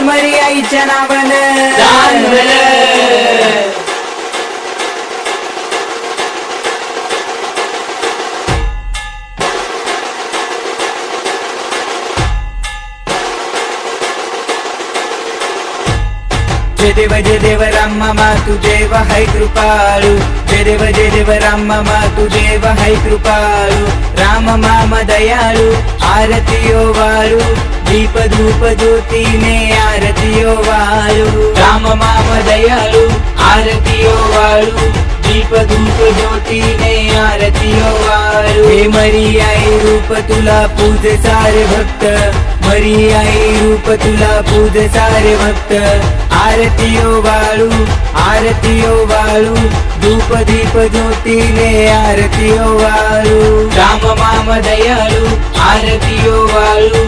मरी आईच्या नावानं दान भलं. जय देव राम मामा तू देव है कृपाळू. जय देव राम मामा तू देव है कृपाळू. राम मामा दयाळू आरती ओ वाळू. दीप धूप ज्योतीने आरती ओ वाळू. राम मामा दयाळू आरती ओ वाळू. दीप धूप ज्योतीने आरती ओ वाळू. हे मरी आई रूप तुला पूज सारे भक्त. मरी आई रूप तुला पूज सारे भक्त. आरती ओ वाळू आरती ओ वाळू. धूप दीप ज्योतीने आरती ओ वाळू. राम मामा दयाळू आरती ओ वाळू.